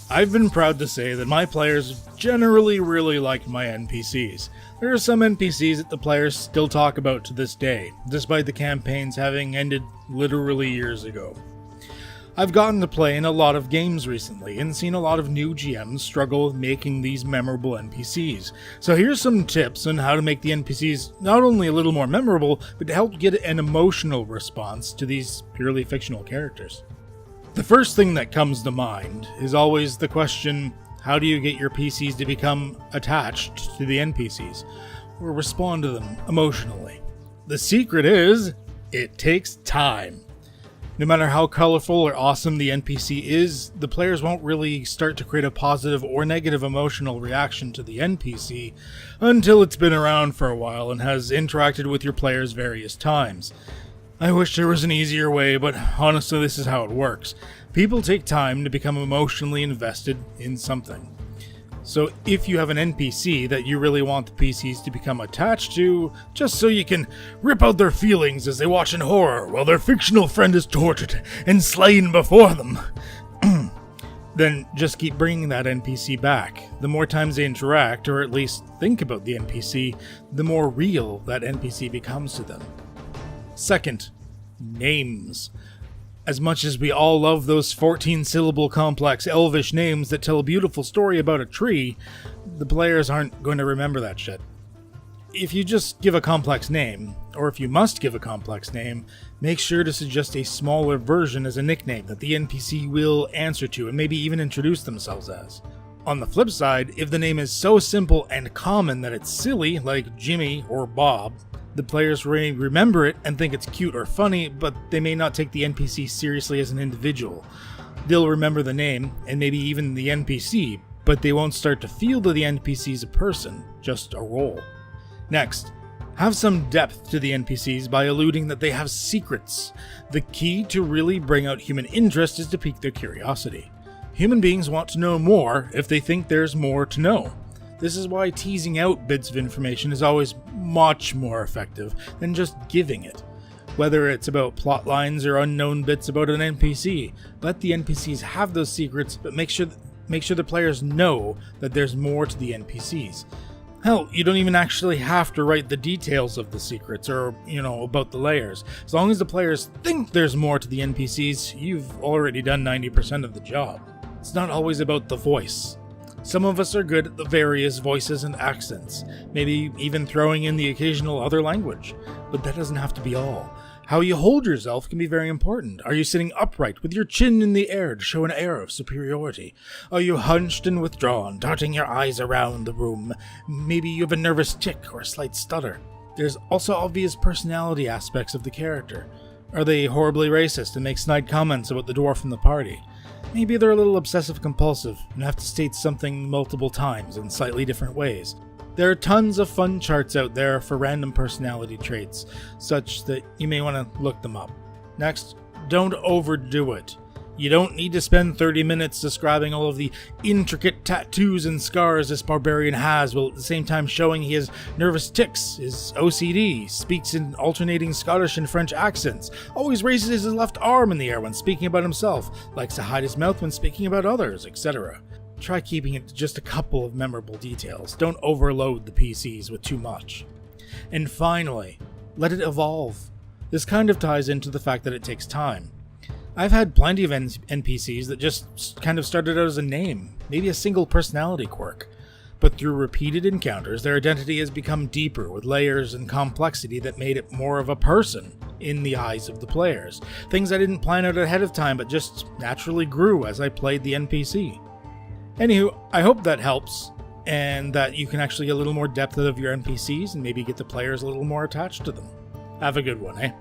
I've been proud to say that my players generally really like my NPCs. There are some NPCs that the players still talk about to this day, despite the campaigns having ended literally years ago. I've gotten to play in a lot of games recently and seen a lot of new GMs struggle with making these memorable NPCs. So here's some tips on how to make the NPCs not only a little more memorable, but to help get an emotional response to these purely fictional characters. The first thing that comes to mind is always the question, how do you get your PCs to become attached to the NPCs, or respond to them emotionally? The secret is, it takes time. No matter how colorful or awesome the NPC is, the players won't really start to create a positive or negative emotional reaction to the NPC until it's been around for a while and has interacted with your players various times. I wish there was an easier way, but honestly this is how it works. People take time to become emotionally invested in something. So if you have an NPC that you really want the PCs to become attached to, just so you can rip out their feelings as they watch in horror while their fictional friend is tortured and slain before them, then just keep bringing that NPC back. The more times they interact, or at least think about the NPC, the more real that NPC becomes to them. Second, names. As much as we all love those 14-syllable complex elvish names that tell a beautiful story about a tree, the players aren't going to remember that shit. If you just give a complex name, or if you must give a complex name, make sure to suggest a smaller version as a nickname that the NPC will answer to and maybe even introduce themselves as. On the flip side, if the name is so simple and common that it's silly, like Jimmy or Bob, the players may remember it and think it's cute or funny, but they may not take the NPC seriously as an individual. They'll remember the name, and maybe even the NPC, but they won't start to feel that the NPC is a person, just a role. Next, have some depth to the NPCs by alluding that they have secrets. The key to really bring out human interest is to pique their curiosity. Human beings want to know more if they think there's more to know. This is why teasing out bits of information is always much more effective than just giving it. Whether it's about plot lines or unknown bits about an NPC, let the NPCs have those secrets, but make sure the players know that there's more to the NPCs. Hell, you don't even actually have to write the details of the secrets or, about the layers. As long as the players think there's more to the NPCs, you've already done 90% of the job. It's not always about the voice. Some of us are good at the various voices and accents, maybe even throwing in the occasional other language, but that doesn't have to be all. How you hold yourself can be very important. Are you sitting upright with your chin in the air to show an air of superiority? Are you hunched and withdrawn, darting your eyes around the room? Maybe you have a nervous tic or a slight stutter. There's also obvious personality aspects of the character. Are they horribly racist and make snide comments about the dwarf in the party? Maybe they're a little obsessive-compulsive and have to state something multiple times in slightly different ways. There are tons of fun charts out there for random personality traits, such that you may want to look them up. Next, don't overdo it. You don't need to spend 30 minutes describing all of the intricate tattoos and scars this barbarian has, while at the same time showing he has nervous tics, is OCD, speaks in alternating Scottish and French accents, always raises his left arm in the air when speaking about himself, likes to hide his mouth when speaking about others, etc. Try keeping it to just a couple of memorable details. Don't overload the PCs with too much. And finally, let it evolve. This kind of ties into the fact that it takes time. I've had plenty of NPCs that just kind of started out as a name, maybe a single personality quirk. But through repeated encounters, their identity has become deeper with layers and complexity that made it more of a person in the eyes of the players. Things I didn't plan out ahead of time, but just naturally grew as I played the NPC. Anywho, I hope that helps, and that you can actually get a little more depth out of your NPCs and maybe get the players a little more attached to them. Have a good one, eh?